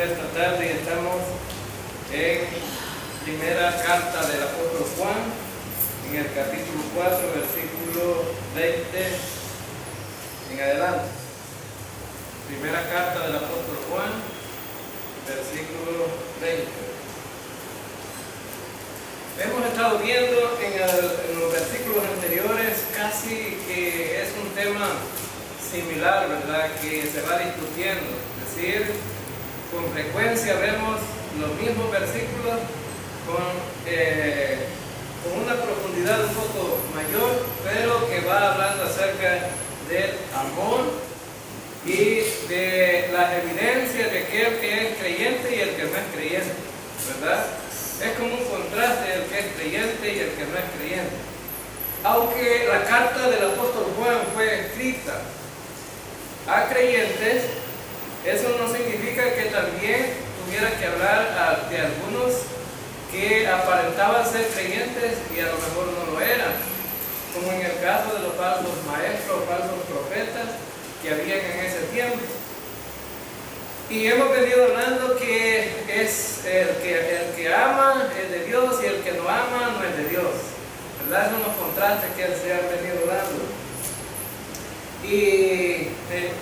esta tarde y estamos en primera carta del apóstol Juan, en el capítulo 4, versículo 20 en adelante. Primera carta del apóstol Juan, versículo 20. Hemos estado viendo en los versículos anteriores casi que es un tema similar, ¿verdad? Que se va discutiendo. Es decir, con frecuencia vemos los mismos versículos con una profundidad un poco mayor, pero que va hablando acerca del amor y de la evidencia de aquel que es creyente y el que no es creyente, ¿verdad? Es como un contraste el que es creyente y el que no es creyente. Aunque la carta del apóstol Juan fue escrita a creyentes, eso no significa que también tuviera que hablar de algunos que aparentaban ser creyentes y a lo mejor no lo eran, como en el caso de los falsos maestros, falsos profetas que habían en ese tiempo. Y hemos venido hablando que es el que ama es de Dios y el que no ama no es de Dios, ¿verdad? Son los contrastes que se han venido dando. Y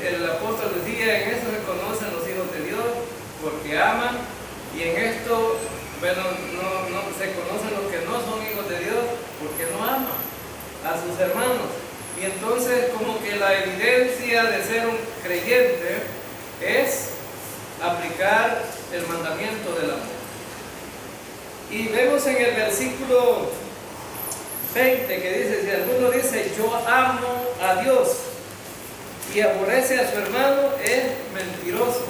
el apóstol decía, en eso se conocen los hijos de Dios porque aman, y en esto, bueno, no se conocen los que no son hijos de Dios porque no aman a sus hermanos. Y entonces como que la evidencia de ser un creyente es aplicar el mandamiento del amor. Y vemos en el versículo 20 que dice, si alguno dice yo amo a Dios y aborrece a su hermano, es mentiroso.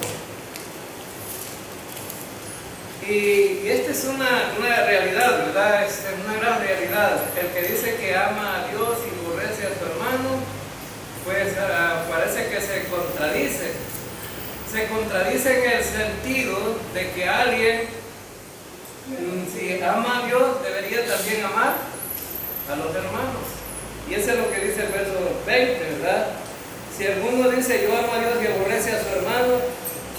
Y esta es una realidad, ¿verdad? Es una gran realidad. El que dice que ama a Dios y aborrece a su hermano, pues parece que se contradice. Se contradice en el sentido de que alguien, si ama a Dios, debería también amar a los hermanos. Y eso es lo que dice el verso 20, ¿verdad? Si alguno dice yo amo a Dios y aborrece a su hermano,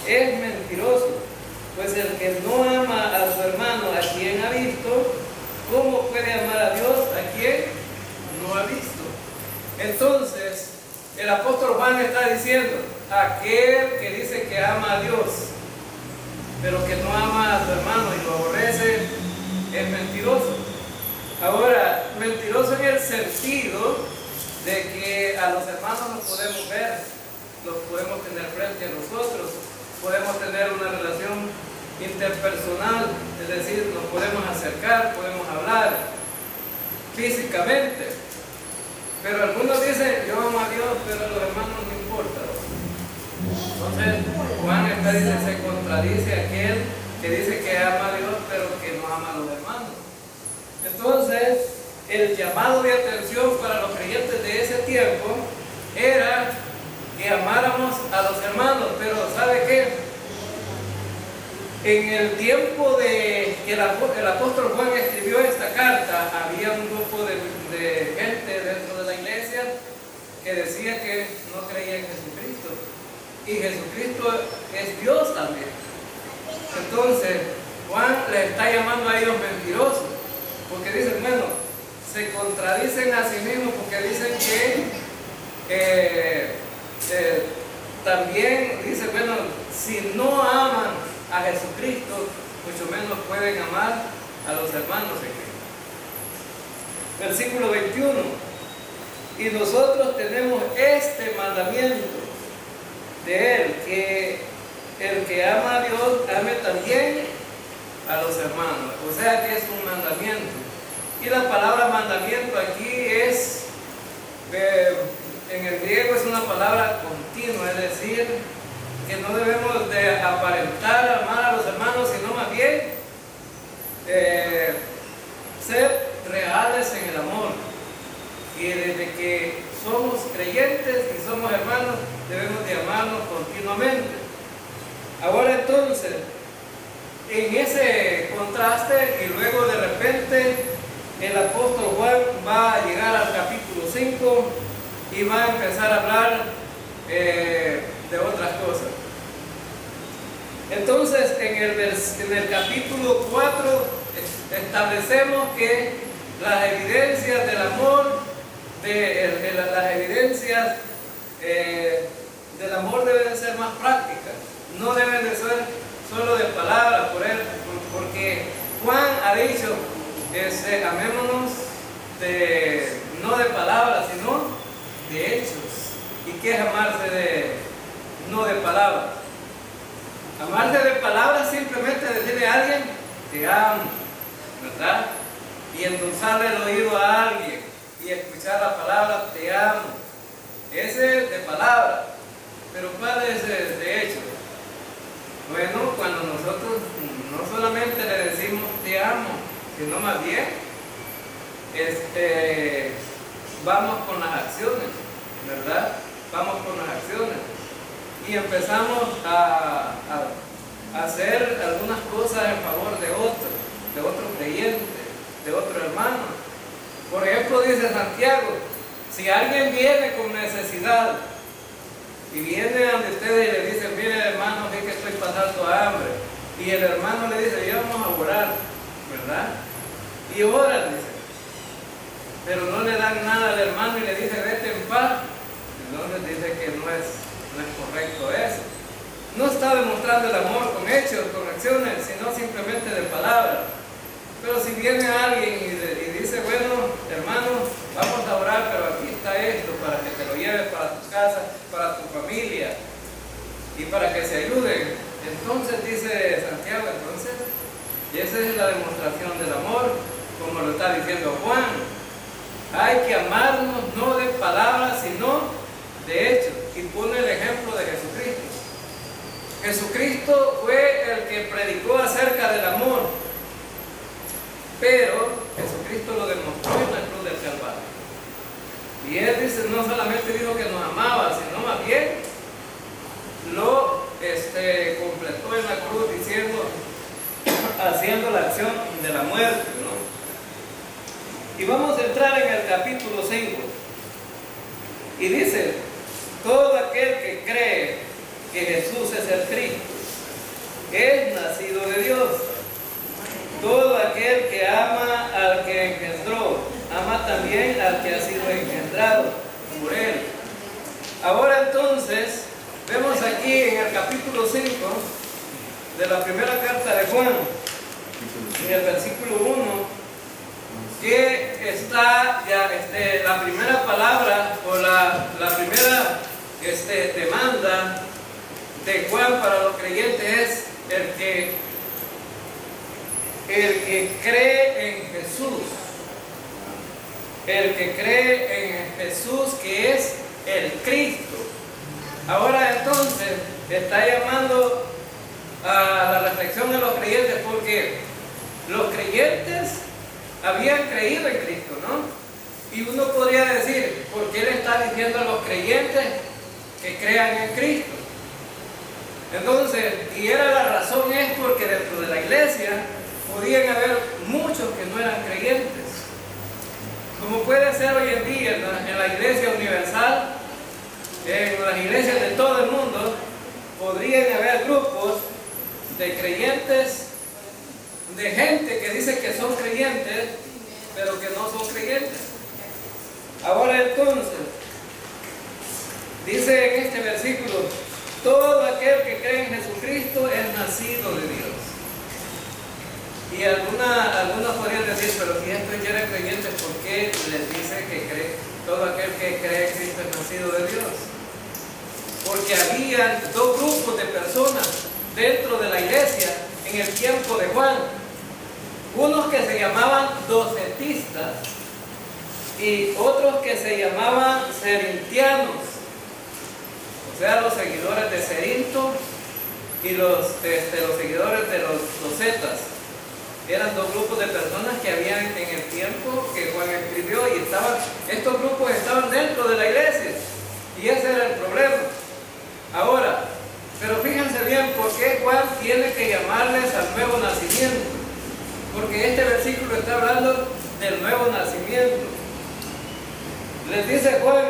es mentiroso. Pues el que no ama a su hermano a quien ha visto, ¿cómo puede amar a Dios a quien no ha visto? Entonces, el apóstol Juan está diciendo, aquel que dice que ama a Dios, pero que no ama a su hermano y lo aborrece, es mentiroso. Ahora, mentiroso en el sentido de que a los hermanos los podemos ver, los podemos tener frente a nosotros, podemos tener una relación interpersonal, es decir, nos podemos acercar, podemos hablar físicamente. Pero algunos dicen, yo amo a Dios, pero a los hermanos no importa. Entonces, Juan está diciendo, se contradice aquel que dice que ama a Dios, pero que no ama a los hermanos. Entonces, el llamado de atención para los creyentes de ese tiempo era que amáramos a los hermanos, pero ¿sabe qué? En el tiempo de que el apóstol Juan escribió esta carta, había un grupo de gente dentro de la iglesia que decía que no creía en Jesucristo. Y Jesucristo es Dios también. Entonces, Juan le está llamando a ellos mentirosos, porque dicen, bueno, se contradicen a sí mismos porque dicen que también dice, bueno, si no aman a Jesucristo, mucho menos pueden amar a los hermanos en Cristo. Versículo 21. Y nosotros tenemos este mandamiento de Él, que el que ama a Dios ame también a los hermanos. O sea que es un mandamiento. Y la palabra mandamiento aquí es, en el griego es una palabra continua, es decir, que no debemos de aparentar amar a los hermanos, sino más bien ser reales en el amor. Y desde que somos creyentes y somos hermanos, debemos de amarnos continuamente. Ahora entonces, en ese contraste, y luego de repente el apóstol Juan va a llegar al capítulo 5 y va a empezar a hablar de otras cosas. Entonces, en el capítulo 4 establecemos que las evidencias del amor, las evidencias del amor deben ser más prácticas, no deben de ser solo de palabras, porque Juan ha dicho, amémonos no de palabras, sino de hechos. ¿Y qué es amarse no de palabras? Amarse de palabras simplemente decirle a alguien, te amo, ¿verdad? Y endulzarle el oído a alguien y escuchar la palabra, te amo. Ese es de palabras, pero ¿cuál es de hecho? Bueno, cuando nosotros no solamente le decimos te amo, sino más bien vamos con las acciones, ¿verdad? Vamos con las acciones y empezamos a hacer algunas cosas en favor de otro creyente, de otro hermano. Por ejemplo, dice Santiago, si alguien viene con necesidad y viene ante ustedes y le dice, mire hermano, vi que estoy pasando hambre, y el hermano le dice, ya vamos a orar, ¿verdad? Y oran, dice, pero no le dan nada al hermano y le dice, vete en paz. Entonces dice que no es correcto eso. No está demostrando el amor con hechos, con acciones, sino simplemente de palabras. Pero si viene alguien y dice, bueno, hermano, vamos a orar, pero aquí está esto para que te lo lleves para tu casa, para tu familia y para que se ayuden. Entonces dice Santiago, esa es la demostración del amor, como lo está diciendo Juan. Hay que amarnos no de palabras, sino de hechos. Y pone el ejemplo de Jesucristo. Jesucristo fue el que predicó acerca del amor, pero Jesucristo lo demostró en la cruz del Calvario. Y él dice, no solamente dijo que nos amaba, sino más bien lo completó en la cruz diciendo, haciendo la acción de la muerte, ¿no? Y vamos a entrar en el capítulo 5. Y dice, todo aquel que cree que Jesús es el Cristo es nacido de Dios. Todo aquel que ama al que engendró, ama también al que ha sido engendrado por él. Ahora entonces, vemos aquí en el capítulo 5 de la primera carta de Juan, en el versículo 1, que está ya la primera palabra o la primera demanda de Juan para los creyentes es el que cree en Jesús. El que cree en Jesús, que es el Cristo. Ahora entonces está llamando a la reflexión de los creyentes, porque los creyentes habían creído en Cristo, ¿no? Y uno podría decir, ¿por qué le está diciendo a los creyentes que crean en Cristo? Entonces, y era la razón es porque dentro de la iglesia podían haber muchos que no eran creyentes. Como puede ser hoy en día en la iglesia universal, en las iglesias de todo el mundo, podrían haber grupos de creyentes, de gente que dice que son creyentes, pero que no son creyentes. Ahora entonces, dice en este versículo, todo aquel que cree en Jesucristo es nacido de Dios. Y algunos podrían decir, pero si estos ya eran creyentes, ¿por qué les dice que todo aquel que cree en Cristo es nacido de Dios? Porque había dos grupos de personas dentro de la iglesia en el tiempo de Juan. Unos que se llamaban docetistas y otros que se llamaban cerintianos, o sea, los seguidores de Cerinto y los seguidores de los docetas. Eran dos grupos de personas que habían en el tiempo que Juan escribió, y estos grupos estaban dentro de la iglesia, y ese era el problema. Ahora, pero fíjense bien por qué Juan tiene que llamarles al nuevo nacimiento, porque este versículo está hablando del nuevo nacimiento. Les dice Juan,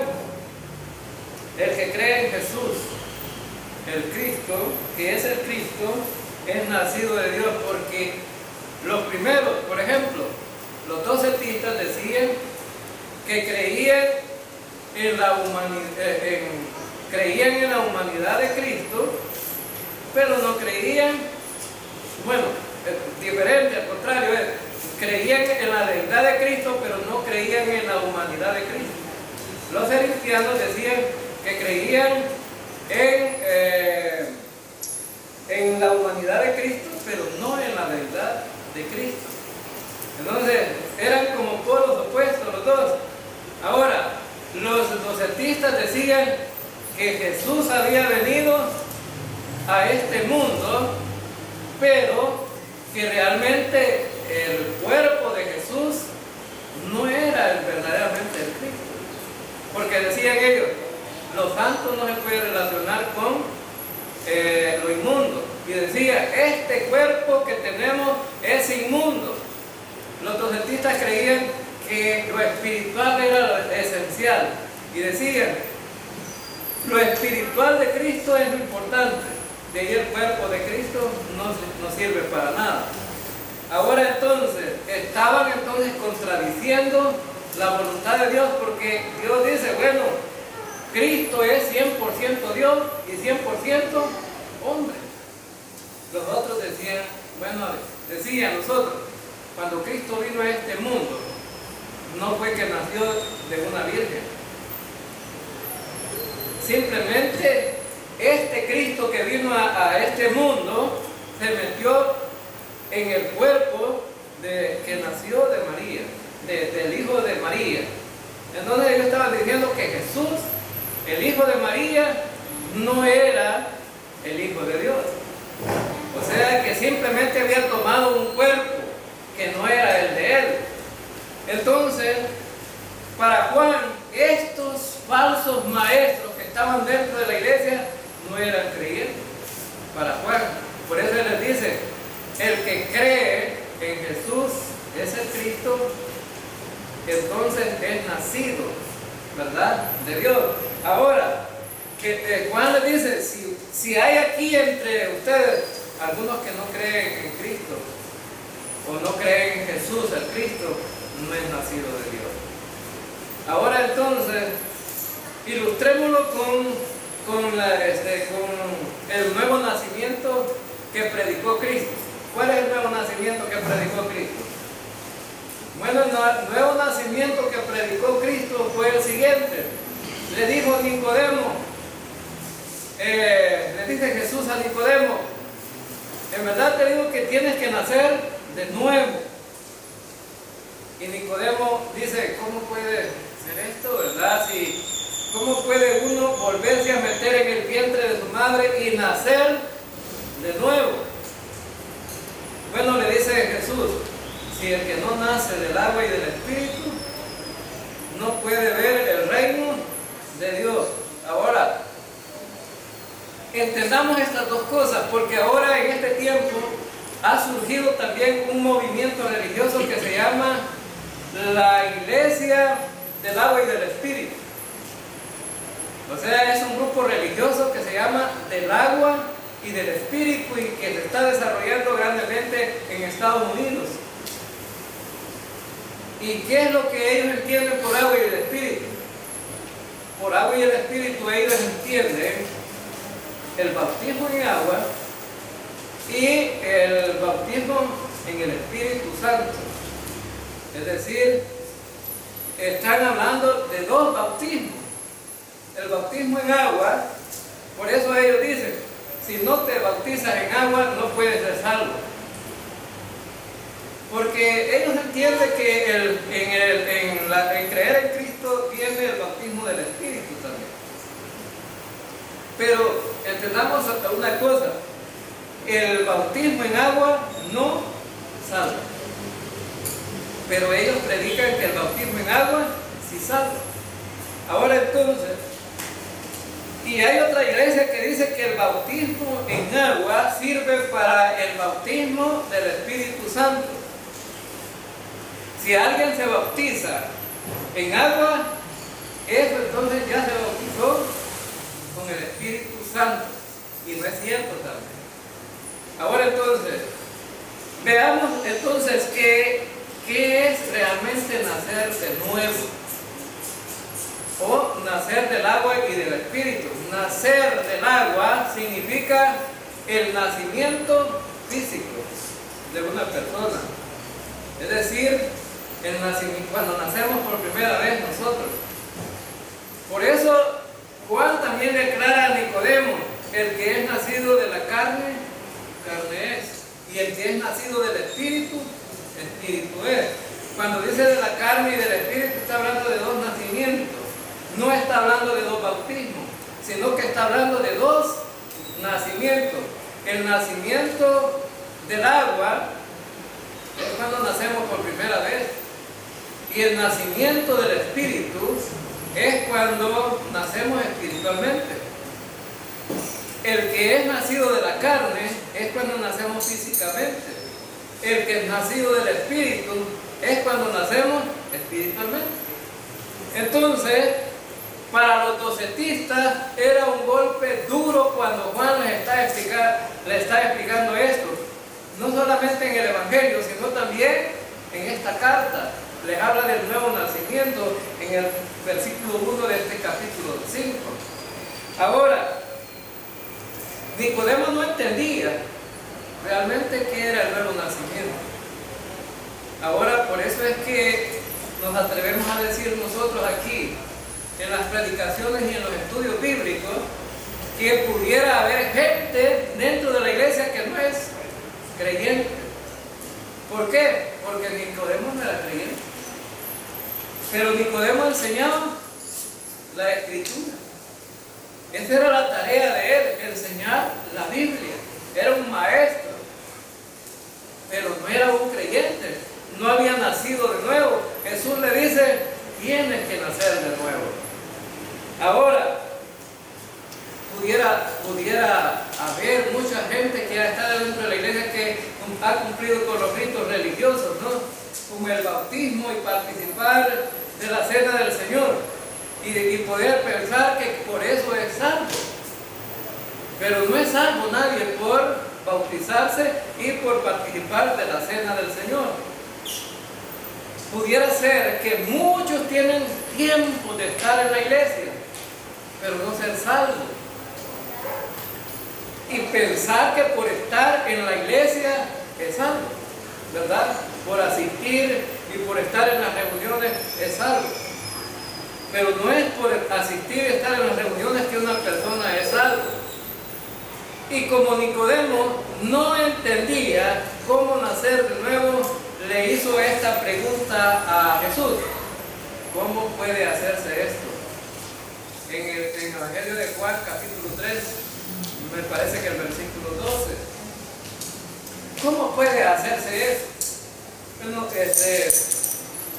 el que cree en Jesús el Cristo, que es el Cristo, es nacido de Dios, porque los primeros, por ejemplo, los docetistas decían que creían en la humanidad de Cristo, pero no creían, bueno, diferente, al contrario, creían en la deidad de Cristo, pero no creían en la humanidad de Cristo. Los cristianos decían que creían en la humanidad de Cristo, pero no en la deidad de Cristo. Entonces, eran como polos opuestos los dos. Ahora, los docetistas decían que Jesús había venido a este mundo, pero que realmente el cuerpo de Jesús no era verdaderamente el Cristo. Porque decían ellos, los santos no se puede relacionar con lo inmundo. Y decía, este cuerpo que tenemos es inmundo. Los docetistas creían que lo espiritual era lo esencial. Y decían, lo espiritual de Cristo es lo importante. De ahí el cuerpo de Cristo no sirve para nada. Ahora entonces, estaban entonces contradiciendo la voluntad de Dios, porque Dios dice, bueno, Cristo es 100% Dios y 100% hombre. Los otros decían, decían nosotros, cuando Cristo vino a este mundo, no fue que nació de una virgen. Simplemente este Cristo que vino a este mundo se metió en el cuerpo que nació de María, del hijo de María. Entonces ellos estaban diciendo que Jesús, el hijo de María, no era el hijo de Dios. O sea que simplemente había tomado un cuerpo que no era el de él. Entonces, para Juan, estos falsos maestros que estaban dentro de la iglesia no eran creyentes. Para Juan, por eso él les dice, el que cree en Jesús es el Cristo, entonces es nacido, ¿verdad?, de Dios. Ahora, que Juan les dice, si hay aquí entre ustedes algunos que no creen en Cristo o no creen en Jesús, el Cristo, no es nacido de Dios. Ahora entonces, ilustrémoslo con el nuevo nacimiento que predicó Cristo. ¿Cuál es el nuevo nacimiento que predicó Cristo? Bueno, el nuevo nacimiento que predicó Cristo fue el siguiente. Le dijo Nicodemo, le dice Jesús a Nicodemo, en verdad te digo que tienes que nacer de nuevo. Y Nicodemo dice, ¿cómo puede ser esto, verdad? ¿Cómo puede uno volverse a meter en el vientre de su madre y nacer de nuevo? Bueno, le dice Jesús, si el que no nace del agua y del Espíritu no puede ver el reino de Dios. Ahora, entendamos estas dos cosas, porque ahora en este tiempo ha surgido también un movimiento religioso que se llama la Iglesia del Agua y del Espíritu. O sea, es un grupo religioso que se llama del Agua y del Espíritu y que se está desarrollando grandemente en Estados Unidos. ¿Y qué es lo que ellos entienden por agua y el Espíritu? Por agua y el Espíritu ellos entienden el bautismo en agua y el bautismo en el Espíritu Santo. Es decir, están hablando de dos bautismos. El bautismo en agua, por eso ellos dicen, si no te bautizas en agua no puedes ser salvo. Porque ellos entienden que en creer en Cristo viene el bautismo del Espíritu también. Pero entendamos una cosa, el bautismo en agua no salva. Pero ellos predican que el bautismo en agua sí salva. Ahora entonces, y hay otra iglesia que dice que el bautismo en agua sirve para el bautismo del Espíritu Santo. Si alguien se bautiza en agua, eso entonces ya se bautizó con el Espíritu Santo. Y no es cierto también. Ahora entonces, veamos entonces qué es realmente nacer de nuevo. O nacer del agua y del espíritu. Nacer del agua significa el nacimiento físico de una persona. Es decir, el nacimiento, cuando nacemos por primera vez nosotros. Por eso Juan también declara a Nicodemo: el que es nacido de la carne, carne es. Y el que es nacido del espíritu, espíritu es. Cuando dice de la carne y del espíritu, está hablando de dos nacimientos. No está hablando de dos bautismos, sino que está hablando de dos nacimientos. El nacimiento del agua es cuando nacemos por primera vez. Y el nacimiento del espíritu es cuando nacemos espiritualmente. El que es nacido de la carne es cuando nacemos físicamente. El que es nacido del espíritu es cuando nacemos espiritualmente. Entonces, para los docetistas era un golpe duro cuando Juan les está explicando esto. No solamente en el Evangelio, sino también en esta carta. Les habla del nuevo nacimiento en el versículo 1 de este capítulo 5. Ahora, Nicodemo no entendía realmente qué era el nuevo nacimiento. Ahora, por eso es que nos atrevemos a decir nosotros aquí, en las predicaciones y en los estudios bíblicos, que pudiera haber gente dentro de la iglesia que no es creyente. ¿Por qué? Porque Nicodemo no era creyente. Pero Nicodemo enseñaba la Escritura. Esa era la tarea de él, enseñar la Biblia. Era un maestro, pero no era un creyente. No había nacido de nuevo. Jesús le dice: tienes que nacer de nuevo. Ahora, pudiera haber mucha gente que ha estado dentro de la iglesia que ha cumplido con los ritos religiosos, ¿no? Como el bautismo y participar de la cena del Señor. Y poder pensar que por eso es salvo. Pero no es salvo nadie por bautizarse y por participar de la cena del Señor. Pudiera ser que muchos tienen tiempo de estar en la iglesia, pero no ser salvos. Y pensar que por estar en la iglesia es salvo, ¿verdad? Por asistir y por estar en las reuniones es salvo. Pero no es por asistir y estar en las reuniones que una persona es salvo. Y como Nicodemo no entendía cómo nacer de nuevo, le hizo esta pregunta a Jesús: ¿cómo puede hacerse esto? En el Evangelio de Juan, capítulo 3, me parece que el versículo 12. ¿Cómo puede hacerse esto? Bueno,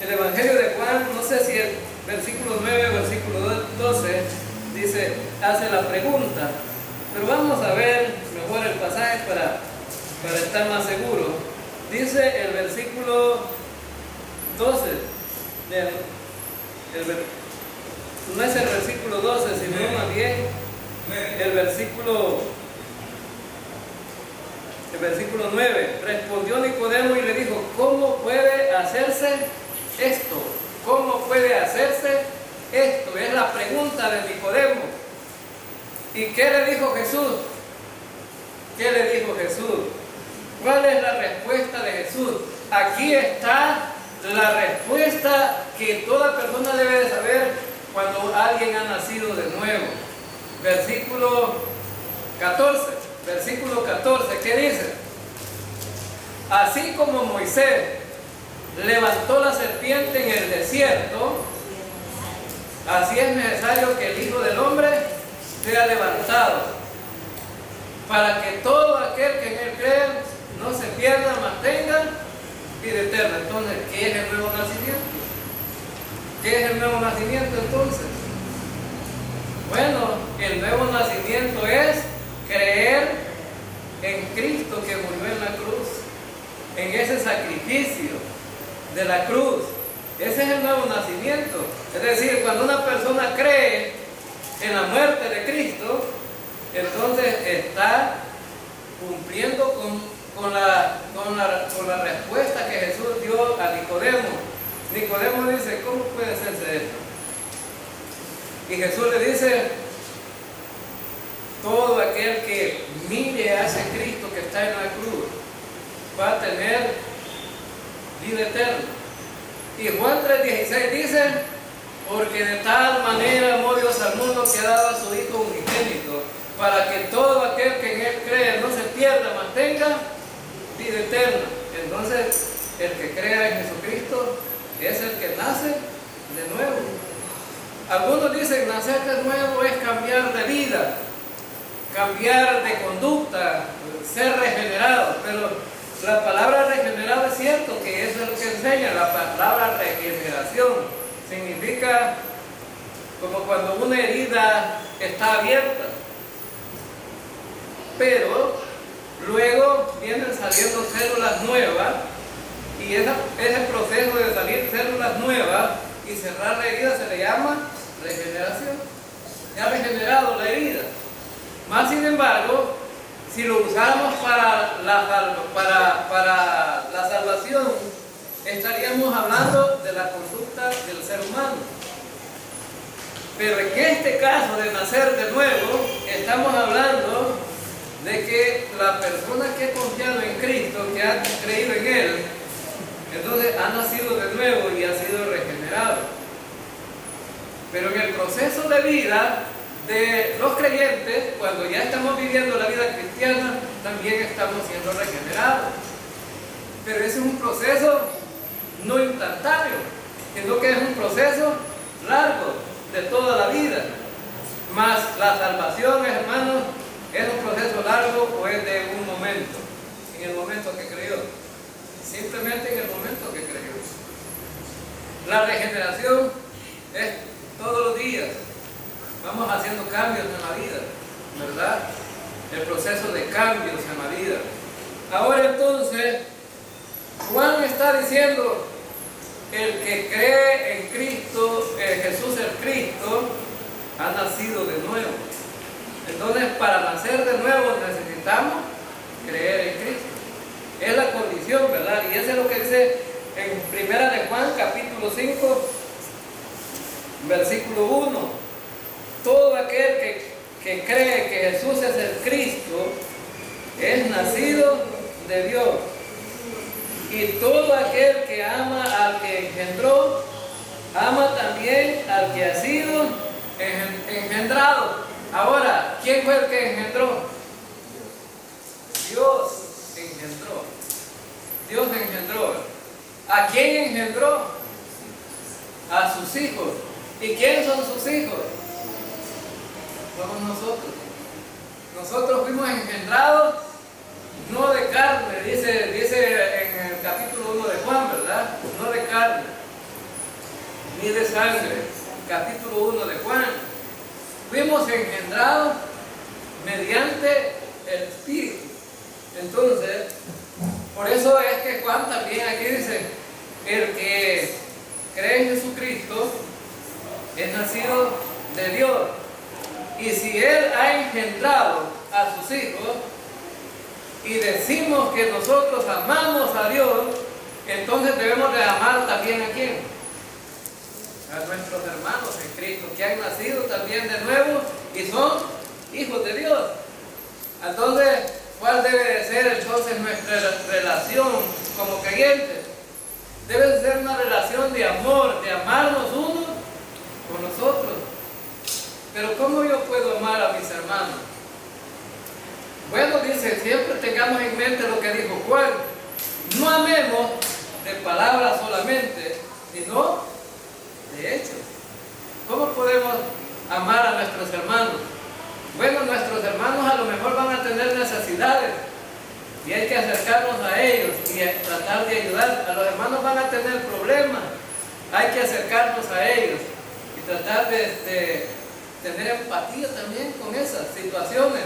el Evangelio de Juan, no sé si el versículo 9 o versículo 12 dice, hace la pregunta, pero vamos a ver mejor el pasaje para estar más seguro. Dice el versículo 12, no es el versículo 12, sino más bien el versículo 9. Respondió Nicodemo y le dijo: ¿cómo puede hacerse esto? ¿Cómo puede hacerse esto? Es la pregunta de Nicodemo. ¿Y qué le dijo Jesús? ¿Qué le dijo Jesús? ¿Cuál es la respuesta de Jesús? Aquí está la respuesta que toda persona debe de saber cuando alguien ha nacido de nuevo. Versículo 14, ¿qué dice? Así como Moisés levantó la serpiente en el desierto, así es necesario que el Hijo del Hombre sea levantado, para que todo aquel que en él cree no se pierda, mas tenga vida eterna. Entonces, ¿qué es el nuevo nacimiento? ¿Qué es el nuevo nacimiento entonces? Bueno, el nuevo nacimiento es creer en Cristo que murió en la cruz, en ese sacrificio de la cruz. Ese es el nuevo nacimiento. Es decir, cuando una persona cree en la muerte de Cristo, entonces está cumpliendo con la respuesta que Jesús dio a Nicodemo. Nicodemo dice, ¿cómo puede hacerse esto? Y Jesús le dice, todo aquel que mire a ese Cristo que está en la cruz va a tener vida eterna. Y Juan 3:16 dice, porque de tal manera amó Dios al mundo que ha dado a su Hijo unigénito, para que todo aquel que en Él cree no se pierda, mas tenga vida eterna. Entonces, el que crea en Jesucristo es el que nace de nuevo. Algunos dicen nacer de nuevo es cambiar de vida, cambiar de conducta, ser regenerado, pero la palabra regenerado es cierto que eso es lo que enseña. La palabra regeneración significa como cuando una herida está abierta, pero luego vienen saliendo células nuevas, y ese proceso de salir células nuevas y cerrar la herida se le llama regeneración. Ya ha regenerado la herida. Más sin embargo, si lo usamos para la salvación, estaríamos hablando de la conducta del ser humano. Pero en este caso de nacer de nuevo, estamos hablando de que la persona que ha confiado en Cristo, que ha creído en Él, entonces ha nacido de nuevo y ha sido regenerado. Pero en el proceso de vida de los creyentes, cuando ya estamos viviendo la vida cristiana, también estamos siendo regenerados. Pero ese es un proceso no instantáneo, sino que es un proceso largo de toda la vida. Mas la salvación, hermanos, ¿es un proceso largo o es de un momento? En el momento que creyó. Simplemente en el momento que creyó. La regeneración es todos los días. Vamos haciendo cambios en la vida, ¿verdad? El proceso de cambios en la vida. Ahora entonces, Juan está diciendo, el que cree en Cristo, Jesús el Cristo, ha nacido de nuevo. Entonces, para nacer de nuevo necesitamos creer en Cristo. Es la condición, ¿verdad? Y eso es lo que dice en 1 de Juan, capítulo 5, versículo 1. Todo aquel que cree que Jesús es el Cristo es nacido de Dios. Y todo aquel que ama al que engendró, ama también al que ha sido engendrado. Ahora, ¿quién fue el que engendró? Dios engendró. Dios engendró. ¿A quién engendró? A sus hijos. ¿Y quiénes son sus hijos? Somos nosotros. Nosotros fuimos engendrados no de carne, dice en el capítulo 1 de Juan, ¿verdad? No de carne, ni de sangre. Capítulo 1 de Juan. Fuimos engendrados mediante el Espíritu. Entonces, por eso es que Juan también aquí dice, el que cree en Jesucristo es nacido de Dios. Y si Él ha engendrado a sus hijos y decimos que nosotros amamos a Dios, entonces debemos de amar también ¿a quién? A nuestros hermanos en Cristo, que han nacido también de nuevo y son hijos de Dios. Entonces, ¿cuál debe de ser entonces nuestra relación como creyentes? Debe de ser una relación de amor, de amarnos unos con nosotros. Pero ¿cómo yo puedo amar a mis hermanos? Bueno, dice, siempre tengamos en mente lo que dijo Juan. No amemos de palabras solamente, sino de hechos. ¿Cómo podemos amar a nuestros hermanos? Bueno, nuestros hermanos a lo mejor van a tener necesidades y hay que acercarnos a ellos y tratar de ayudar. A los hermanos van a tener problemas, hay que acercarnos a ellos y tratar de tener empatía también con esas situaciones.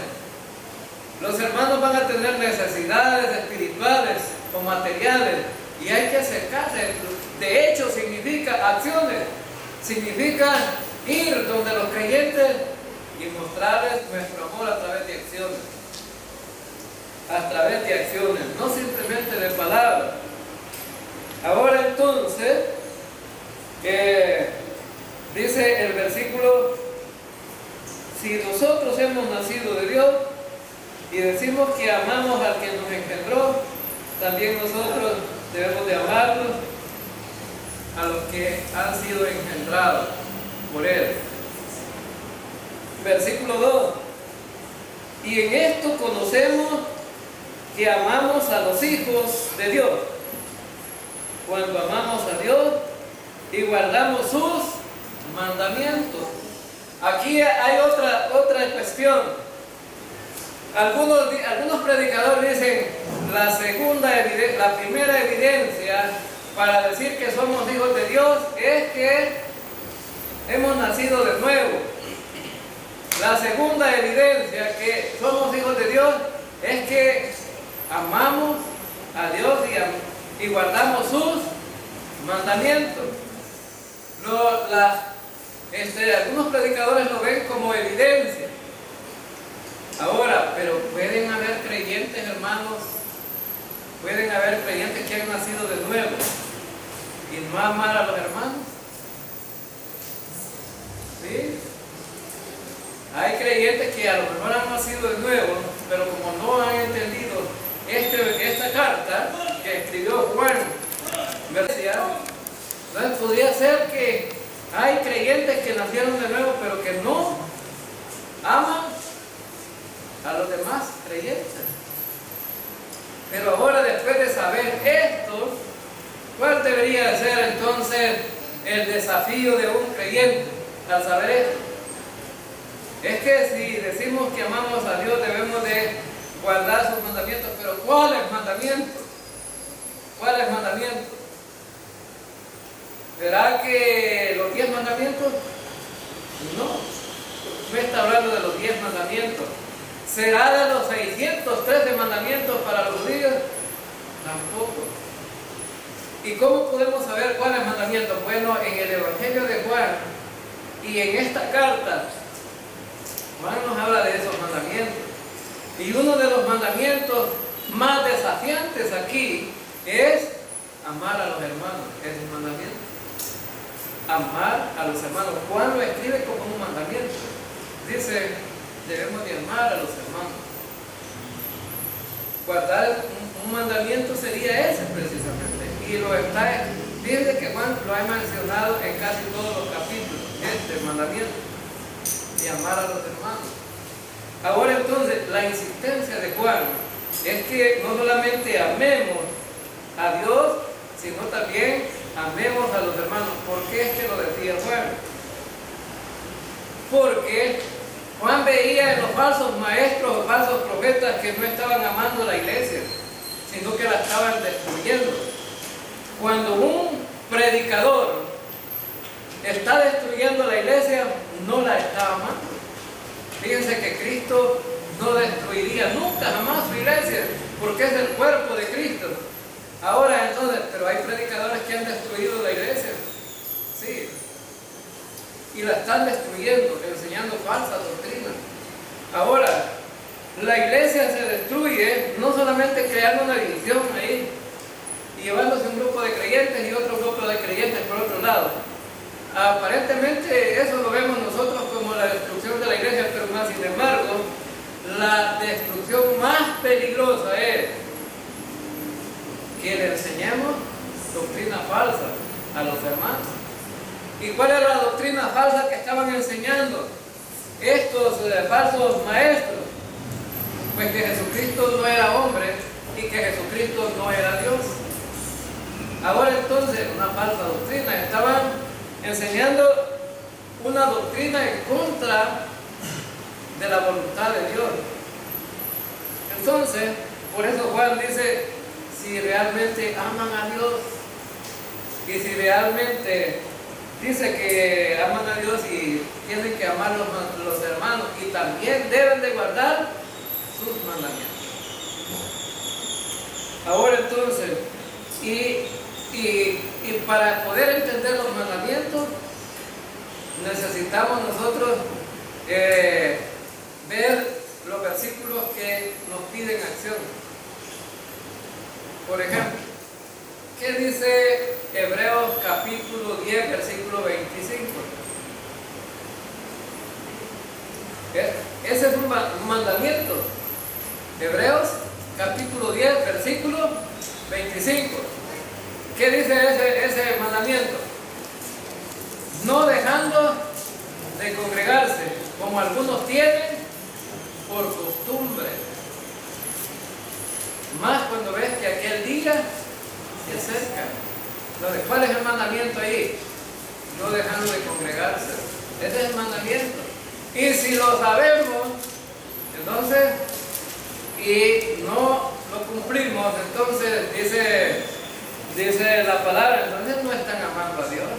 Los hermanos van a tener necesidades espirituales o materiales y hay que acercarse. De hecho, significa acciones, significa ir donde los creyentes y mostrarles nuestro amor a través de acciones. A través de acciones, no simplemente de palabras. Ahora entonces, dice el versículo, si nosotros hemos nacido de Dios y decimos que amamos al que nos engendró, también nosotros debemos de amarlos a los que han sido engendrados por Él. Versículo 2. Y en esto conocemos que amamos a los hijos de Dios, cuando amamos a Dios y guardamos sus mandamientos. Aquí hay otra cuestión. Algunos predicadores dicen la primera evidencia para decir que somos hijos de Dios es que hemos nacido de nuevo. La segunda evidencia que somos hijos de Dios es que amamos a Dios y guardamos sus mandamientos. Algunos predicadores lo ven como evidencia. Ahora, pero pueden haber creyentes, hermanos, pueden haber creyentes que han nacido de nuevo y no amar a los hermanos. ¿Sí? Hay creyentes que a lo mejor han nacido de nuevo, pero como no han entendido esta carta que escribió Juan, entonces podría ser que hay creyentes que nacieron de nuevo, pero que no aman a los demás creyentes. Pero ahora, después de saber esto, ¿cuál debería ser entonces el desafío de un creyente al saber esto? Es que si decimos que amamos a Dios, debemos de guardar sus mandamientos. Pero ¿cuáles mandamientos? ¿Cuáles mandamientos? ¿Será que los 10 mandamientos? No está hablando de los 10 mandamientos. ¿Será de los 613 mandamientos para los judíos? Tampoco. ¿Y cómo podemos saber cuáles mandamientos? Bueno, en el Evangelio de Juan y en esta carta, Juan nos habla de esos mandamientos. Y uno de los mandamientos más desafiantes aquí es amar a los hermanos. Es un mandamiento. Amar a los hermanos. Juan lo escribe como un mandamiento. Dice, debemos de amar a los hermanos. Guardar un mandamiento sería ese precisamente. Y fíjense que Juan lo ha mencionado en casi todos los capítulos, este mandamiento, de amar a los hermanos. Ahora entonces, la insistencia de Juan es que no solamente amemos a Dios, sino también amemos a los hermanos. ¿Por qué es que lo decía Juan? Porque Juan veía en los falsos maestros o falsos profetas que no estaban amando a la iglesia, sino que la estaban destruyendo. Cuando un predicador está destruyendo la iglesia, no la está amando. Fíjense que Cristo no destruiría nunca jamás su iglesia, porque es el cuerpo de Cristo. Ahora entonces, pero hay predicadores que han destruido la iglesia, sí, y la están destruyendo, enseñando falsas doctrinas. Ahora, la iglesia se destruye no solamente creando una división ahí y llevándose un grupo de creyentes y otro grupo de creyentes por otro lado. Aparentemente eso lo vemos nosotros como la destrucción de la iglesia, pero más sin embargo, la destrucción más peligrosa es que le enseñemos doctrina falsa a los hermanos. ¿Y cuál era la doctrina falsa que estaban enseñando estos falsos maestros? Pues que Jesucristo no era hombre y que Jesucristo no era Dios. Ahora entonces, una falsa doctrina. Estaban enseñando una doctrina en contra de la voluntad de Dios. Entonces, por eso Juan dice, si realmente aman a Dios y si realmente dice que aman a Dios y tienen que amar a los hermanos y también deben de guardar sus mandamientos. Ahora entonces, y para poder entender los mandamientos, necesitamos nosotros ver los versículos que nos piden acción. Por ejemplo, ¿qué dice Hebreos capítulo 10, versículo 25? Ese es un mandamiento. Hebreos capítulo 10, versículo 25. ¿Qué dice ese mandamiento? No dejando de congregarse, como algunos tienen por costumbre. Más cuando ves que aquel día se acerca. Entonces, ¿cuál es el mandamiento ahí? No dejando de congregarse. Ese es el mandamiento. Y si lo sabemos, entonces, y no lo cumplimos, entonces dice la palabra, entonces no están amando a Dios.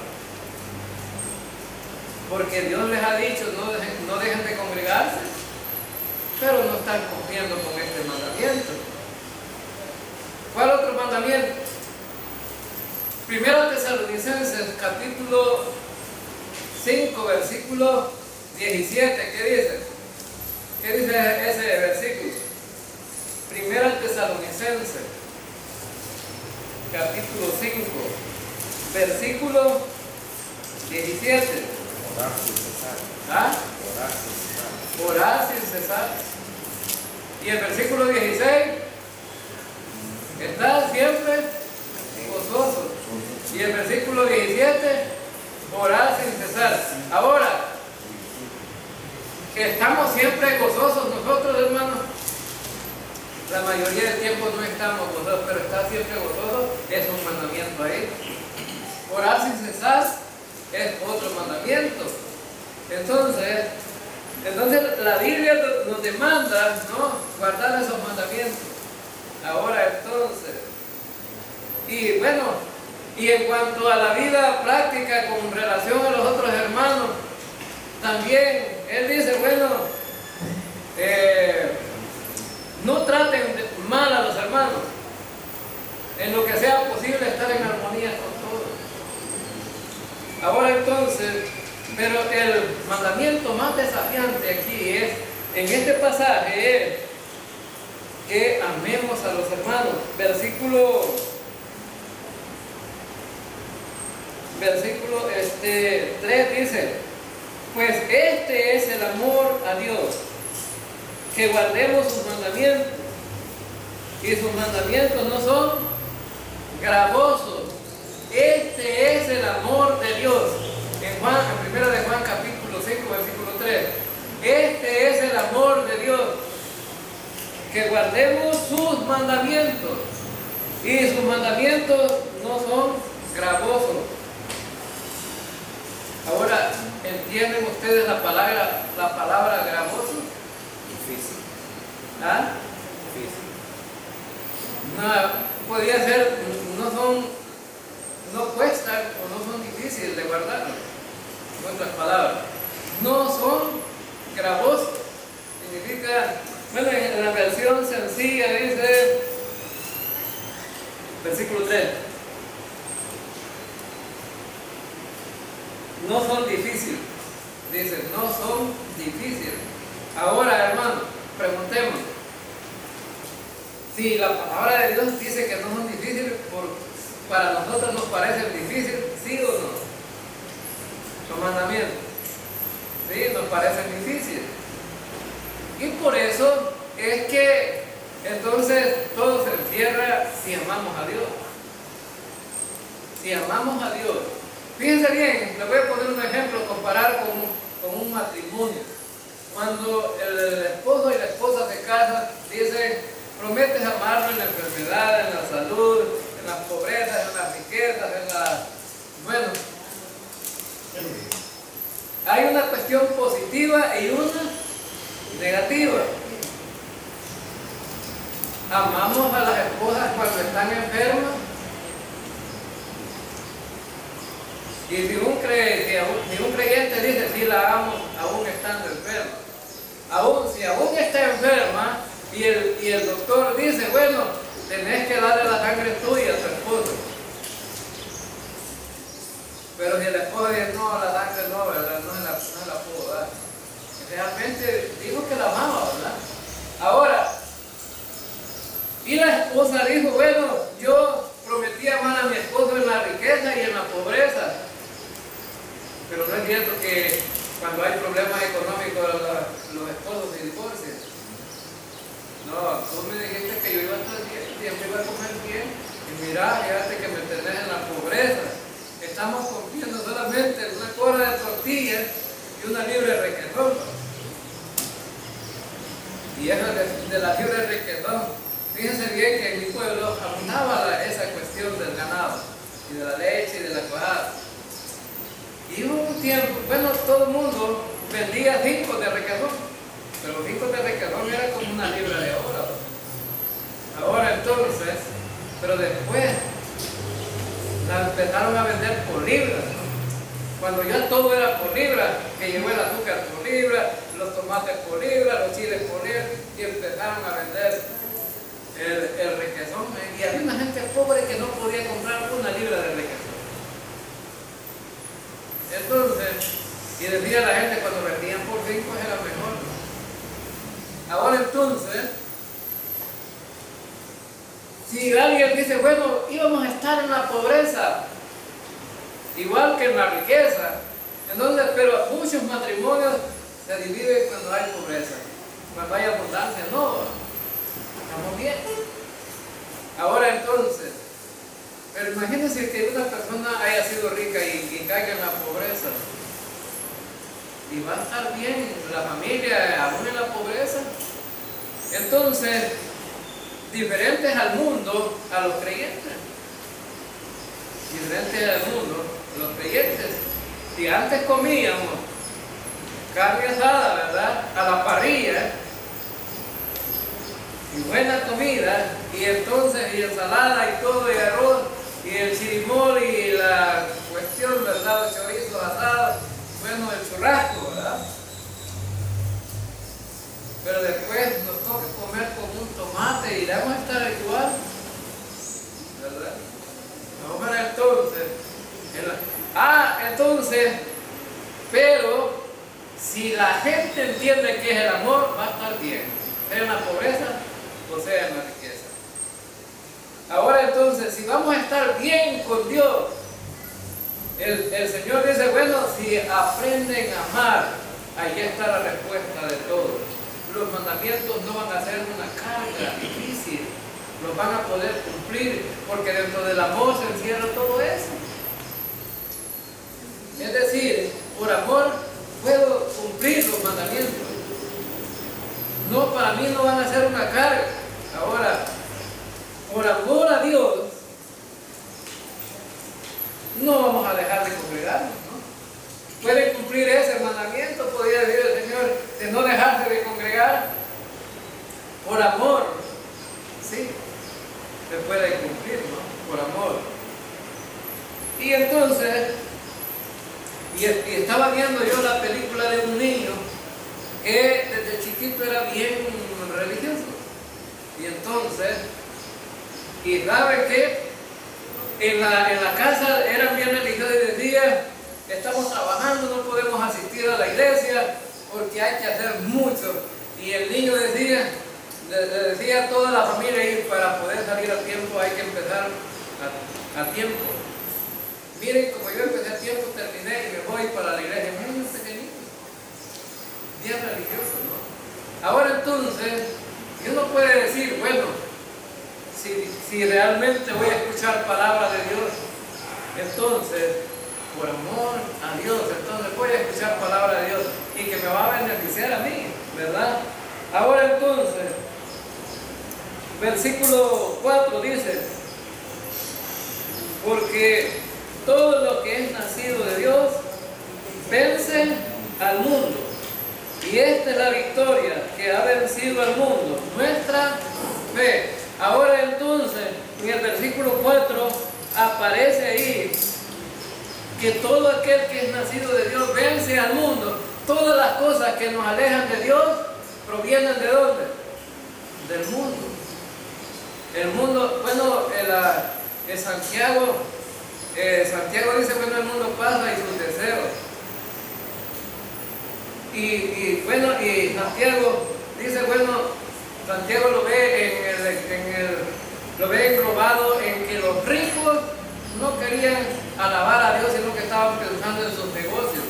Porque Dios les ha dicho, no dejen de congregarse, pero no están cumpliendo con este mandamiento. ¿Cuál otro mandamiento? Primero Tesalonicenses, capítulo 5, versículo 17. ¿Qué dice? ¿Qué dice ese versículo? Primero Tesalonicenses, capítulo 5, versículo 17. Orar sin cesar. ¿Ah? Orar sin cesar. Orar sin cesar. Y el versículo 16, está siempre gozoso. Y el versículo 17, orar sin cesar. Ahora, que estamos siempre gozosos nosotros, hermanos. La mayoría del tiempo no estamos gozosos, pero estar siempre gozosos es un mandamiento ahí. Orar sin cesar es otro mandamiento. Entonces la Biblia nos demanda, ¿no?, guardar esos mandamientos. Ahora entonces, y bueno, y en cuanto a la vida práctica con relación a los otros hermanos, también él dice, bueno, no traten mal a los hermanos, en lo que sea posible estar en armonía con todos. Ahora entonces, pero el mandamiento más desafiante aquí es, en este pasaje, es que amemos a los hermanos. Versículo 3 dice, pues este es el amor a Dios, que guardemos sus mandamientos, y sus mandamientos no son gravosos. Este es el amor de Dios. En 1 de Juan capítulo 5, versículo 3. Este es el amor de Dios, que guardemos sus mandamientos, y sus mandamientos no son gravosos. Ahora, ¿entienden ustedes la palabra gravoso? Difícil. ¿Ah? Difícil. No, podría ser, no cuestan o no son difíciles de guardar. En otras palabras, no son gravosos. Significa, bueno, en la versión sencilla dice, versículo 3, no son difíciles. Dice, no son difíciles. Ahora, hermano, preguntemos, si la palabra de Dios dice que no son difíciles, para nosotros nos parecen difíciles, ¿sí o no? Los mandamientos, ¿sí? Nos parecen difíciles. Y por eso es que entonces todo se encierra si amamos a Dios. Si amamos a Dios. Fíjense bien, les voy a poner un ejemplo, comparar con un matrimonio. Cuando el esposo y la esposa se casan, dicen, prometes amarlo en la enfermedad, en la salud, en las pobrezas, en las riquezas, bueno, hay una cuestión positiva y una negativa. Amamos a las esposas cuando están enfermas. Y si un creyente dice, sí la amo, aún estando enferma. Si aún está enferma, y el doctor dice, bueno, tenés que darle la sangre tuya a tu esposo. Pero si el esposo dice, no, la sangre no, ¿verdad? No se la puedo dar. Ese es esposa dijo, bueno, yo prometí amar a mi esposo en la riqueza y en la pobreza. Pero no es cierto que cuando hay problemas económicos los esposos se divorcian. No, tú me dijiste que yo iba a estar bien, siempre iba a comer bien. Y mira, fíjate que me tenés en la pobreza. Estamos comiendo solamente una cora de tortillas y una libra de requesón. Y eso de la libra de requesón. Fíjense bien que en mi pueblo abundaba esa cuestión del ganado y de la leche y de la cuajada. Y hubo un tiempo, bueno, todo el mundo vendía 5 de requesón. Pero 5 de requesón era como una libra de oro. Ahora entonces, pero después la empezaron a vender por libras, ¿no? Cuando ya todo era por libra, que llegó el azúcar por libra, los tomates por libra, los chiles por libra, y empezaron a vender el requesón. Y había una gente pobre que no podía comprar una libra de requesón. Entonces, y decía la gente cuando vendían por 5 era mejor, ¿no? Ahora entonces, si alguien dice, bueno, íbamos a estar en la pobreza, igual que en la riqueza, entonces, pero muchos matrimonios se dividen cuando hay pobreza, cuando hay abundancia, no, estamos bien. Ahora entonces, pero imagínense que una persona haya sido rica y caiga en la pobreza. Y va a estar bien la familia, aún en la pobreza. Entonces, diferentes al mundo, a los creyentes. Diferentes al mundo, a los creyentes. Si antes comíamos carne asada, ¿verdad? A la parrilla, y buena comida, y entonces, y ensalada y todo, y arroz, y el chirimol, y la cuestión, ¿verdad? Los chorizos asados. Bueno, el churrasco, ¿verdad? Pero después nos toca comer con un tomate y vamos a estar igual, ¿verdad? Ahora entonces, entonces, pero si la gente entiende que es el amor, va a estar bien, sea en la pobreza o sea en la riqueza. Ahora entonces, si vamos a estar bien con Dios, el Señor dice, bueno, si aprenden a amar, ahí está la respuesta de todo. Los mandamientos no van a ser una carga difícil, los van a poder cumplir, porque dentro del amor se encierra todo eso. Es decir, por amor puedo cumplir los mandamientos. No, para mí no van a ser una carga. Ahora, por amor a Dios, no vamos a dejar de congregarnos, ¿no? Pueden cumplir ese mandamiento, podría decir el Señor, de no dejarse de congregar por amor. Sí, se puede cumplir, ¿no? Por amor. Y entonces, y estaba viendo yo la película de un niño que desde chiquito era bien religioso. Y entonces, y sabe que en la casa eran bien religiosos y decía, estamos trabajando, no podemos asistir a la iglesia porque hay que hacer mucho. Y el niño decía, le decía a toda la familia, y para poder salir a tiempo hay que empezar a tiempo. Miren, como yo empecé a tiempo, terminé y me voy para la iglesia. Miren, pequeñito, bien religioso, ¿no? Ahora entonces, uno puede decir, bueno, si realmente voy a escuchar palabra de Dios, entonces, por amor a Dios, entonces voy a escuchar palabra de Dios y que me va a beneficiar a mí, ¿verdad? Ahora entonces, versículo 4 dice, porque todo lo que es nacido de Dios vence al mundo, y esta es la victoria que ha vencido al mundo, nuestra fe. Ahora entonces, en el versículo 4 aparece ahí que todo aquel que es nacido de Dios vence al mundo. Todas las cosas que nos alejan de Dios provienen ¿de dónde? Del mundo. El mundo, bueno, Santiago dice, bueno, el mundo pasa y sus deseos. Y Santiago dice, bueno, Santiago lo ve lo ve englobado en que los ricos no querían alabar a Dios, sino que estaban pensando en sus negocios.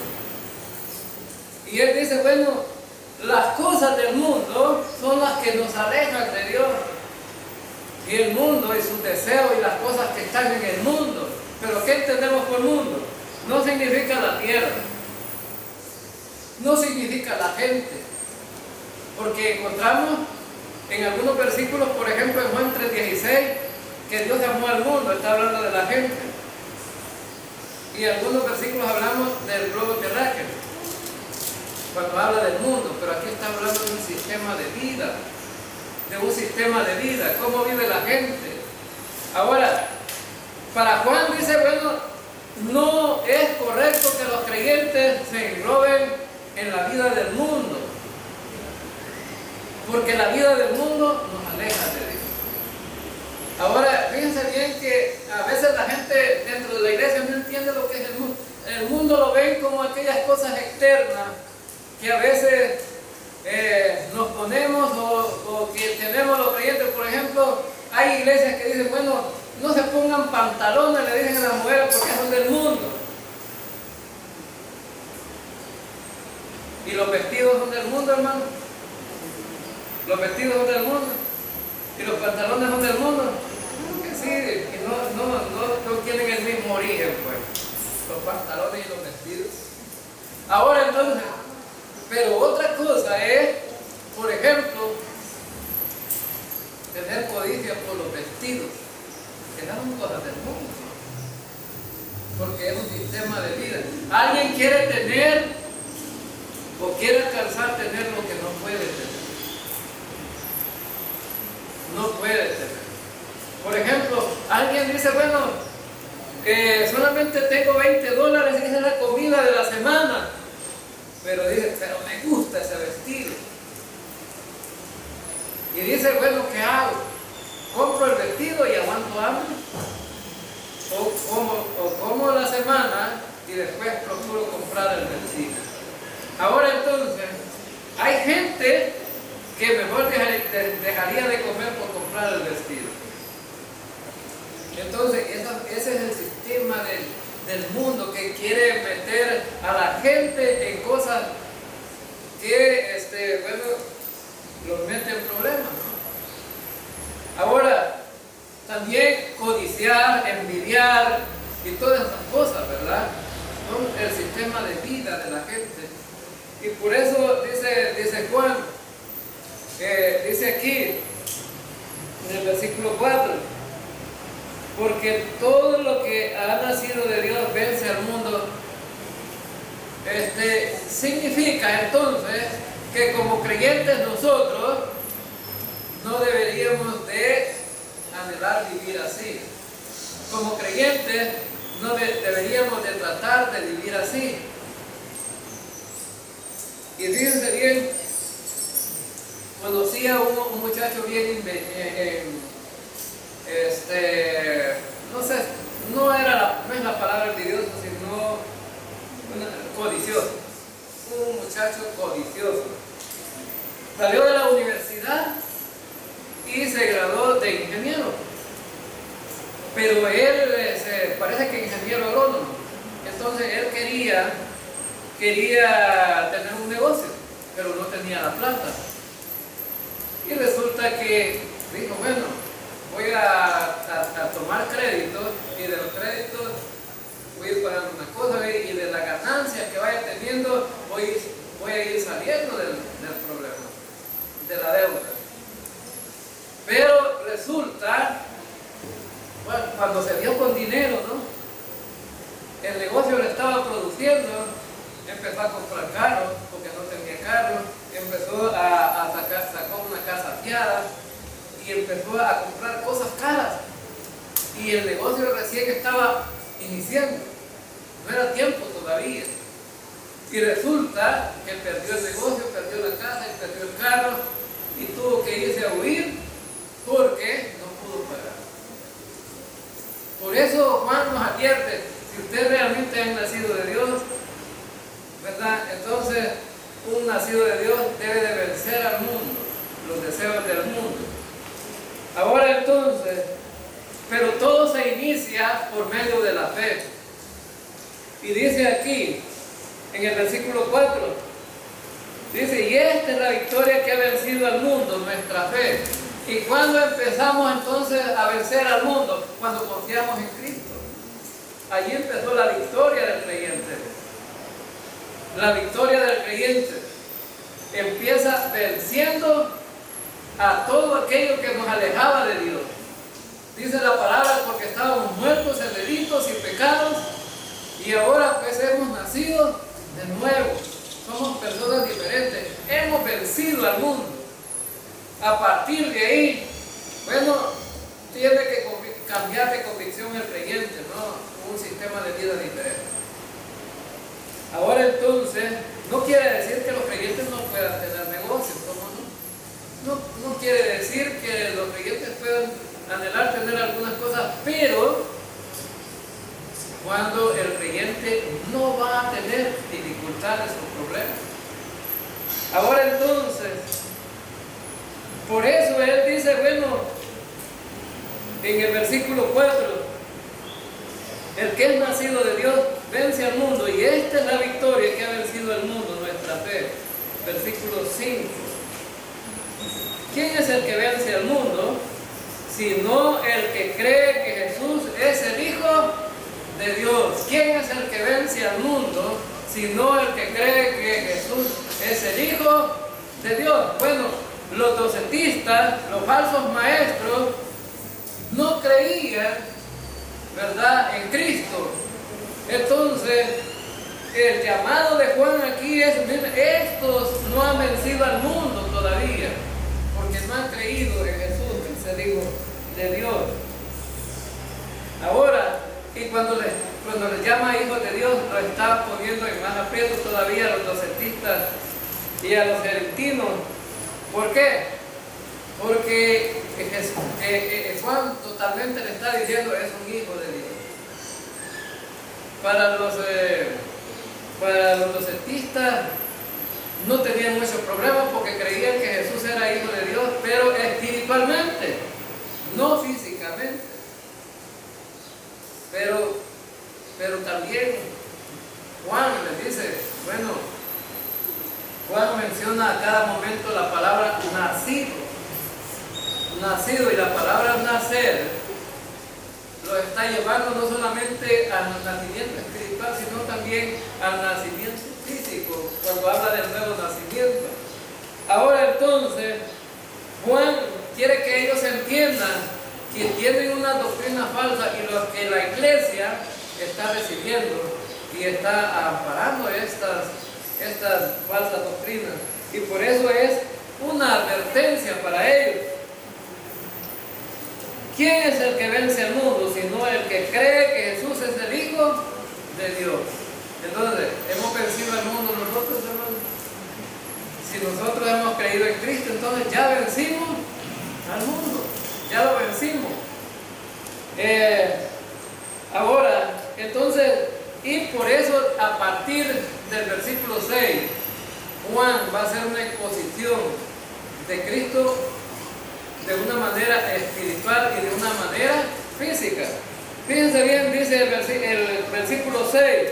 Y él dice, bueno, las cosas del mundo son las que nos alejan de Dios. Y el mundo y sus deseos y las cosas que están en el mundo. Pero ¿qué entendemos por mundo? No significa la tierra. No significa la gente. Porque encontramos en algunos versículos, por ejemplo en Juan 3:16, que Dios amó al mundo, está hablando de la gente. Y en algunos versículos hablamos del globo terráqueo, cuando habla del mundo, pero aquí está hablando de un sistema de vida, cómo vive la gente. Ahora, para Juan dice, bueno, no es correcto que los creyentes se engloben en la vida del mundo, porque la vida del mundo nos aleja de Dios. Ahora, fíjense bien que a veces la gente dentro de la iglesia no entiende lo que es el mundo. El mundo lo ven como aquellas cosas externas que a veces nos ponemos o que tenemos los creyentes. Por ejemplo, hay iglesias que dicen, bueno, no se pongan pantalones, le dicen a las mujeres porque son del mundo. ¿Y los vestidos son del mundo, hermano? ¿Los vestidos son del mundo? ¿Y los pantalones son del mundo? Que sí, que no tienen el mismo origen, pues. Los pantalones y los vestidos. Ahora entonces, pero otra cosa es, por ejemplo, tener codicia por los vestidos, que no son cosas del mundo, porque es un sistema de vida. Alguien quiere tener o quiere alcanzar tener lo que no puede tener. No puede tener. Por ejemplo, alguien dice, bueno, solamente tengo $20 y esa es la comida de la semana. Pero dice, pero me gusta ese vestido. Y dice, bueno, ¿qué hago? ¿Compro el vestido y aguanto hambre? O como la semana y después procuro comprar el vestido. Ahora entonces, hay gente que mejor dejaría de comer por comprar el vestido. Entonces, ese es el sistema del mundo que quiere meter a la gente en cosas que, los mete en problemas, ¿no? Ahora, también codiciar, envidiar y todas esas cosas, ¿verdad? Son el sistema de vida de la gente. Y por eso dice Juan, dice aquí, en el versículo 4, porque todo lo que ha nacido de Dios vence al mundo. Significa entonces que como creyentes nosotros no deberíamos de anhelar vivir así. Como creyentes no deberíamos de tratar de vivir así. Y fíjense bien, conocí a un muchacho bien, no sé, no es la palabra envidioso, sino codicioso. Un muchacho codicioso. Salió de la universidad y se graduó de ingeniero. Pero él parece que ingeniero agrónomo. Entonces él quería tener un negocio, pero no tenía la plata. Y resulta que dijo, bueno, voy a tomar créditos y de los créditos voy a ir pagando una cosa y de la ganancia que vaya teniendo voy a ir saliendo del problema, de la deuda. Pero resulta, bueno, cuando se dio con dinero, ¿no? El negocio lo estaba produciendo, empezó a comprar carros porque no tenía carros, sacó una casa fiada y empezó a comprar cosas caras. Y el negocio recién estaba iniciando, no era tiempo todavía. Y resulta que perdió el negocio, perdió la casa y perdió el carro y tuvo que irse a huir porque no pudo pagar. Por eso Juan nos advierte, si ustedes realmente han nacido de Dios, ¿verdad? Entonces, un nacido de Dios debe de vencer al mundo, los deseos del mundo. Ahora entonces, pero todo se inicia por medio de la fe. Y dice aquí, en el versículo 4, dice, y esta es la victoria que ha vencido al mundo, nuestra fe. ¿Y cuándo empezamos entonces a vencer al mundo? Cuando confiamos en Cristo. Allí empezó la victoria del creyente. La victoria del creyente empieza venciendo a todo aquello que nos alejaba de Dios. Dice la palabra, porque estábamos muertos en delitos y pecados, y ahora pues hemos nacido de nuevo. Somos personas diferentes. Hemos vencido al mundo. A partir de ahí, bueno, tiene que cambiar de convicción el creyente, ¿no? Un sistema de vida diferente. Ahora entonces, no quiere decir que los creyentes no puedan tener negocios, ¿cómo no? No quiere decir que los creyentes puedan anhelar tener algunas cosas, pero cuando el creyente no va a tener dificultades o problemas. Ahora entonces, por eso él dice, bueno, en el versículo 4, el que es nacido de Dios vence al mundo, y esta es la victoria que ha vencido al mundo, nuestra fe. Versículo 5. ¿Quién es el que vence al mundo? Sino el que cree que Jesús es el Hijo de Dios. ¿Quién es el que vence al mundo? Sino el que cree que Jesús es el Hijo de Dios. Bueno, los docetistas, los falsos maestros, no creían, ¿verdad?, en Cristo. Entonces, el llamado de Juan aquí es, estos no han vencido al mundo todavía, porque no han creído en Jesús, que es el Hijo de Dios. Ahora, y cuando les llama hijos de Dios, lo está poniendo en más aprieto todavía a los docetistas y a los heretinos. ¿Por qué? Porque Juan totalmente le está diciendo es un hijo de Dios. Para los docetistas no tenían muchos problemas porque creían que Jesús era hijo de Dios, pero espiritualmente, no físicamente. Pero también Juan les dice, bueno, Juan menciona a cada momento la palabra nacido, y la palabra nacer lo está llevando no solamente al nacimiento espiritual, sino también al nacimiento físico, cuando habla del nuevo nacimiento. Ahora entonces, Juan quiere que ellos entiendan que tienen una doctrina falsa y lo que la iglesia está recibiendo y está amparando estas falsas doctrinas. Y por eso es una advertencia para ellos. ¿Quién es el que vence al mundo? Sino el que cree que Jesús es el Hijo de Dios. Entonces, ¿hemos vencido al mundo nosotros, hermanos? Si nosotros hemos creído en Cristo, entonces ya vencimos al mundo. Ya lo vencimos. Ahora, entonces, y por eso a partir del versículo 6, Juan va a hacer una exposición de Cristo de una manera espiritual y de una manera física. Fíjense bien, dice el versículo 6,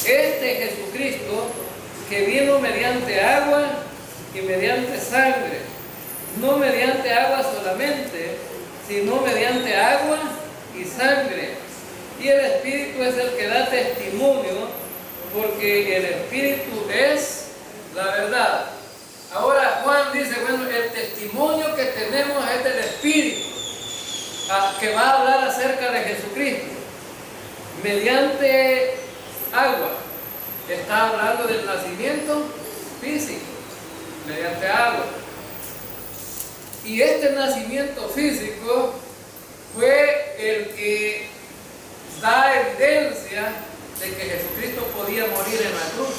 este Jesucristo que vino mediante agua y mediante sangre, no mediante agua solamente, sino mediante agua y sangre. Y el Espíritu es el que da testimonio, porque el Espíritu es la verdad. Ahora Juan dice, bueno, el testimonio que tenemos es del Espíritu, que va a hablar acerca de Jesucristo. Mediante agua, está hablando del nacimiento físico, mediante agua. Y este nacimiento físico fue el que da evidencia de que Jesucristo podía morir en la cruz.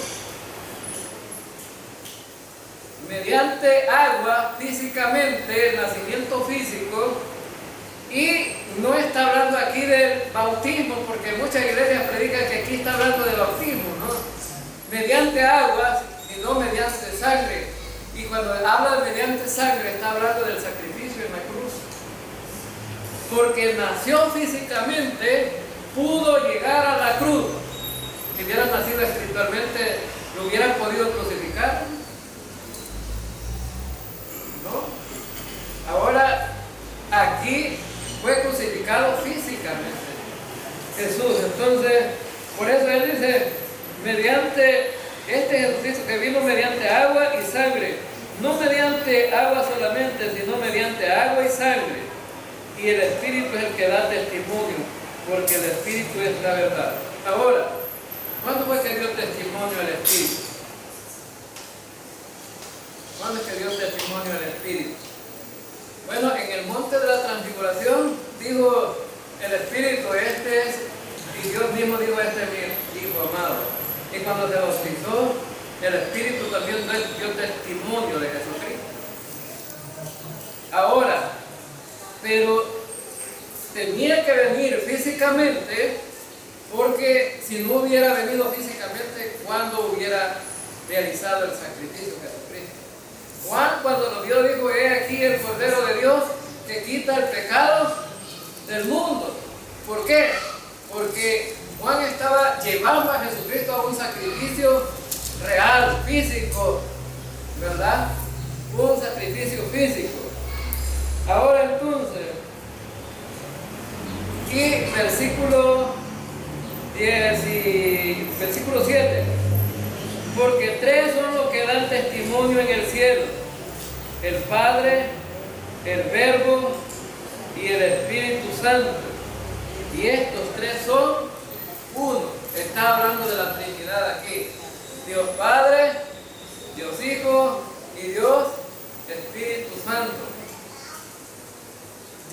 Mediante agua, físicamente, el nacimiento físico, y no está hablando aquí del bautismo, porque muchas iglesias predican que aquí está hablando de bautismo, ¿no? Mediante agua, y no mediante sangre. Y cuando habla de mediante sangre, está hablando del sacrificio en la cruz. Porque nació físicamente, pudo llegar a la cruz. Si hubiera nacido espiritualmente, ¿lo hubieran podido crucificar? ¿No? Ahora, aquí fue crucificado físicamente Jesús. Entonces, por eso él dice, mediante este Jesucristo que vino mediante agua y sangre, no mediante agua solamente, sino mediante agua y sangre. Y el Espíritu es el que da testimonio, porque el Espíritu es la verdad. Ahora, ¿cuándo fue que dio testimonio el Espíritu? ¿Cuándo es que dio testimonio el Espíritu? Bueno, en el monte de la transfiguración dijo el Espíritu, este es, y Dios mismo dijo, este es mi Hijo amado. Y cuando se bautizó, el Espíritu también dio testimonio de Jesucristo. Ahora, pero tenía que venir físicamente, porque si no hubiera venido físicamente, ¿cuándo hubiera realizado el sacrificio de Jesucristo? Juan, cuando lo vio, dijo, he aquí el Cordero de Dios que quita el pecado del mundo. ¿Por qué? Porque Juan estaba llevando a Jesucristo a un sacrificio real, físico, ¿verdad? Un sacrificio físico. Ahora entonces, y versículo 10 y versículo 7, porque tres son los que dan testimonio en el cielo: el Padre, el Verbo y el Espíritu Santo. Y estos tres son uno. Está hablando de la Trinidad aquí: Dios Padre, Dios Hijo y Dios Espíritu Santo.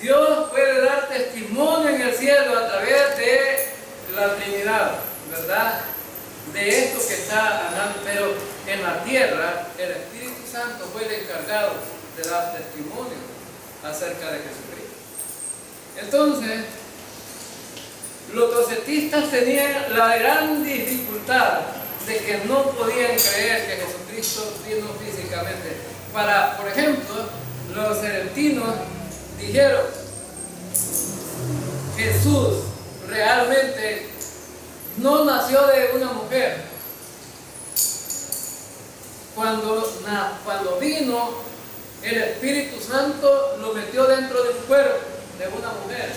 Dios puede dar testimonio en el cielo a través de la Trinidad, ¿verdad? De esto que está hablando, pero en la tierra el Espíritu Santo fue el encargado de dar testimonio acerca de Jesucristo. Entonces, los docetistas tenían la gran dificultad de que no podían creer que Jesucristo vino físicamente. Por ejemplo, los serentinos dijeron, Jesús realmente no nació de una mujer. Cuando vino, el Espíritu Santo lo metió dentro de un cuerpo de una mujer.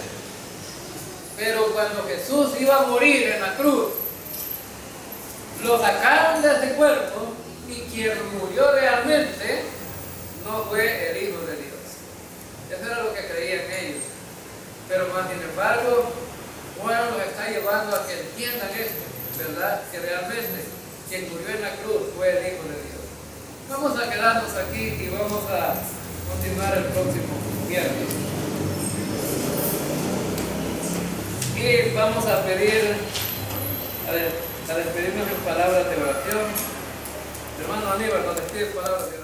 Pero cuando Jesús iba a morir en la cruz, lo sacaron de ese cuerpo, y quien murió realmente no fue el Hijo de Dios. Eso era lo que creían ellos. Pero más sin embargo, Juan los está llevando a que entiendan esto, ¿verdad? Que realmente quien murió en la cruz fue el Hijo de Dios. Vamos a quedarnos aquí y vamos a continuar el próximo viernes. Y vamos a pedir, a despedirnos en palabras de oración. Hermano Aníbal, nos despide palabras de oración.